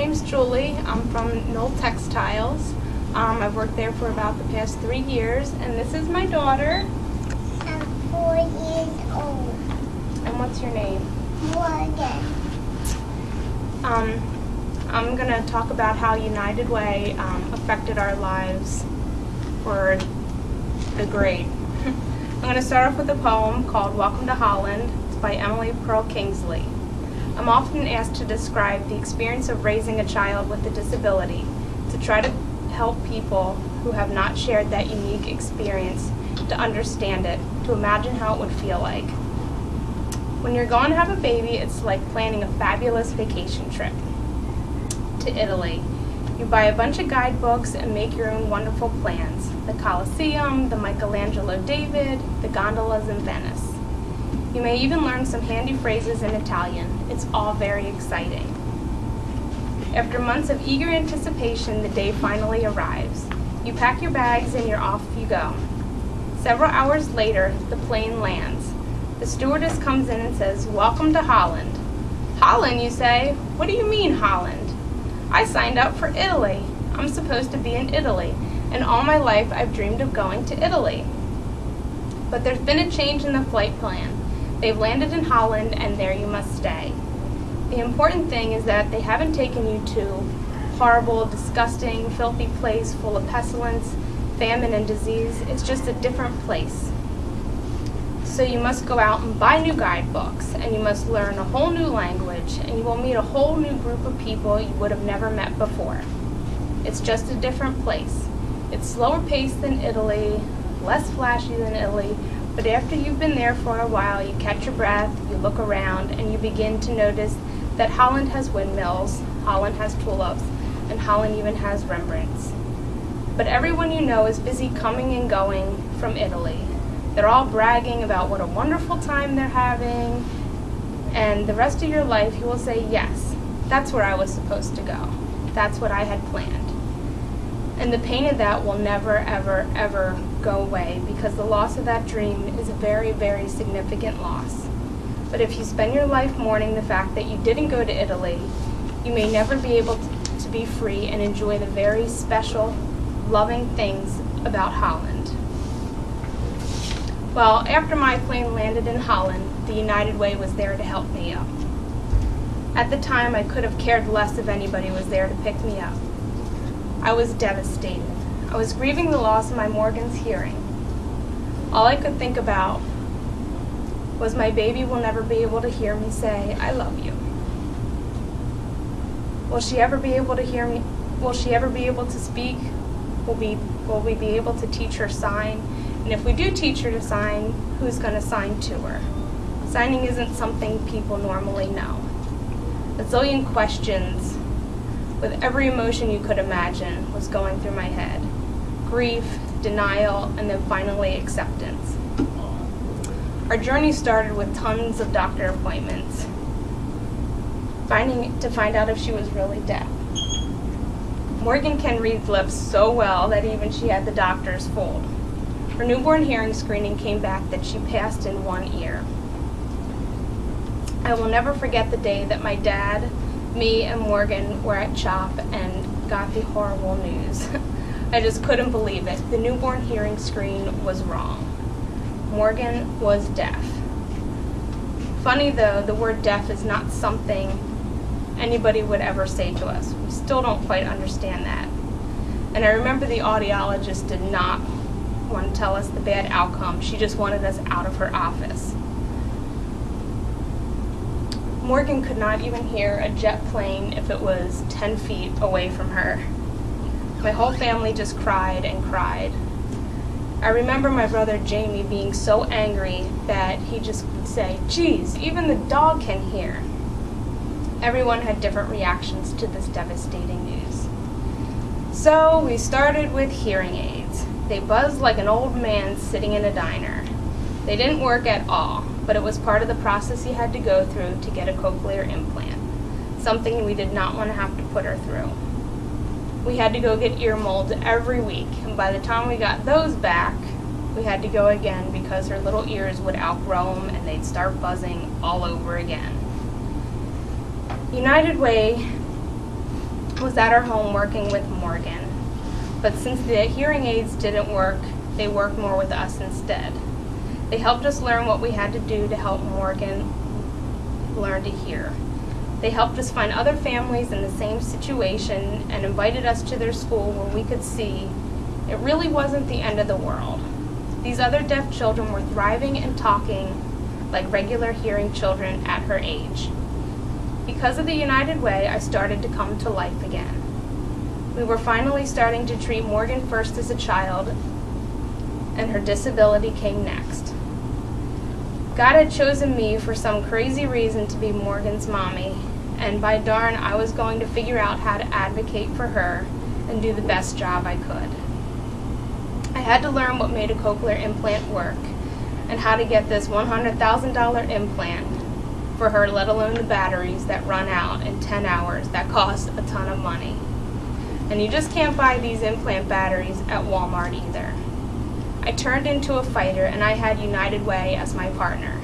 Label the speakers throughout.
Speaker 1: name's Julie. I'm from Knoll Textiles. I've worked there for about the past 3 years, and this is my daughter.
Speaker 2: I'm 4 years old.
Speaker 1: And what's your name?
Speaker 2: Morgan.
Speaker 1: I'm going to talk about how United Way affected our lives for the grade. I'm going to start off with a poem called Welcome to Holland. It's by Emily Pearl Kingsley. I'm often asked to describe the experience of raising a child with a disability, to try to help people who have not shared that unique experience to understand it, to imagine how it would feel like. When you're going to have a baby, it's like planning a fabulous vacation trip to Italy. You buy a bunch of guidebooks and make your own wonderful plans. The Colosseum, the Michelangelo David, the gondolas in Venice. You may even learn some handy phrases in Italian. It's all very exciting. After months of eager anticipation, the day finally arrives. You pack your bags and you're off you go. Several hours later, the plane lands. The stewardess comes in and says, "Welcome to Holland." Holland, you say? What do you mean, Holland? I signed up for Italy. I'm supposed to be in Italy, and all my life I've dreamed of going to Italy. But there's been a change in the flight plan. They've landed in Holland, and there you must stay. The important thing is that they haven't taken you to a horrible, disgusting, filthy place full of pestilence, famine, and disease. It's just a different place. So you must go out and buy new guidebooks, and you must learn a whole new language, and you will meet a whole new group of people you would have never met before. It's just a different place. It's slower paced than Italy, less flashy than Italy, but after you've been there for a while, you catch your breath, you look around, and you begin to notice that Holland has windmills, Holland has tulips, and Holland even has Rembrandts. But everyone you know is busy coming and going from Italy. They're all bragging about what a wonderful time they're having, and the rest of your life you will say, yes, that's where I was supposed to go. That's what I had planned. And the pain of that will never, ever, ever go away, because the loss of that dream is a very, very significant loss. But if you spend your life mourning the fact that you didn't go to Italy, you may never be able to be free and enjoy the very special, loving things about Holland. Well, after my plane landed in Holland, the United Way was there to help me up. At the time, I could have cared less if anybody was there to pick me up. I was devastated. I was grieving the loss of my Morgan's hearing. All I could think about was my baby will never be able to hear me say, "I love you." Will she ever be able to hear me? Will she ever be able to speak? Will we be able to teach her sign? And if we do teach her to sign, who's going to sign to her? Signing isn't something people normally know. A zillion questions with every emotion you could imagine was going through my head. Grief, denial, and then finally acceptance. Our journey started with tons of doctor appointments, to find out if she was really deaf. Morgan can read lips so well that even she had the doctors fooled. Her newborn hearing screening came back that she passed in one ear. I will never forget the day that my dad, me, and Morgan were at CHOP and got the horrible news. I just couldn't believe it. The newborn hearing screen was wrong. Morgan was deaf. Funny though, the word deaf is not something anybody would ever say to us. We still don't quite understand that. And I remember the audiologist did not want to tell us the bad outcome. She just wanted us out of her office. Morgan could not even hear a jet plane if it was 10 feet away from her. My whole family just cried and cried. I remember my brother Jamie being so angry that he just would say, "Geez, even the dog can hear." Everyone had different reactions to this devastating news. So we started with hearing aids. They buzzed like an old man sitting in a diner. They didn't work at all, but it was part of the process he had to go through to get a cochlear implant, something we did not want to have to put her through. We had to go get ear molds every week, and by the time we got those back, we had to go again because her little ears would outgrow them and they'd start buzzing all over again. United Way was at our home working with Morgan. But since the hearing aids didn't work, they worked more with us instead. They helped us learn what we had to do to help Morgan learn to hear. They helped us find other families in the same situation and invited us to their school where we could see it really wasn't the end of the world. These other deaf children were thriving and talking like regular hearing children at her age. Because of the United Way, I started to come to life again. We were finally starting to treat Morgan first as a child, and her disability came next. God had chosen me for some crazy reason to be Morgan's mommy, and by darn, I was going to figure out how to advocate for her and do the best job I could. I had to learn what made a cochlear implant work and how to get this $100,000 implant for her, let alone the batteries that run out in 10 hours that cost a ton of money. And you just can't buy these implant batteries at Walmart either. I turned into a fighter, and I had United Way as my partner.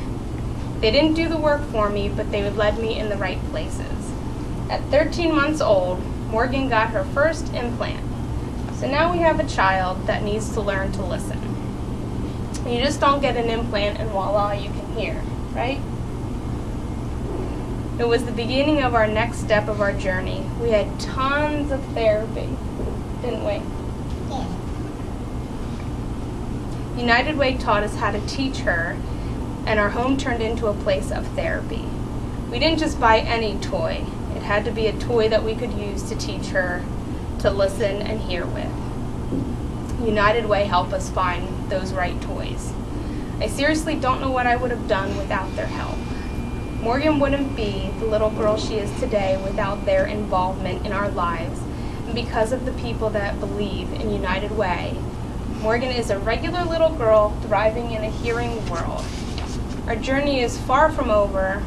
Speaker 1: They didn't do the work for me, but they led me in the right places. At 13 months old, Morgan got her first implant. So now we have a child that needs to learn to listen. And you just don't get an implant and voila, you can hear, right? It was the beginning of our next step of our journey. We had tons of therapy, didn't we?
Speaker 2: Yeah.
Speaker 1: United Way taught us how to teach her, and our home turned into a place of therapy. We didn't just buy any toy. It had to be a toy that we could use to teach her to listen and hear with. United Way helped us find those right toys. I seriously don't know what I would have done without their help. Morgan wouldn't be the little girl she is today without their involvement in our lives, and because of the people that believe in United Way, Morgan is a regular little girl thriving in a hearing world. Our journey is far from over,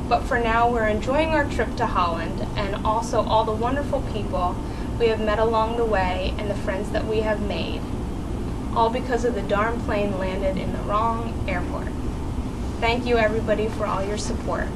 Speaker 1: but for now we're enjoying our trip to Holland and also all the wonderful people we have met along the way and the friends that we have made, all because of the darn plane landed in the wrong airport. Thank you everybody for all your support.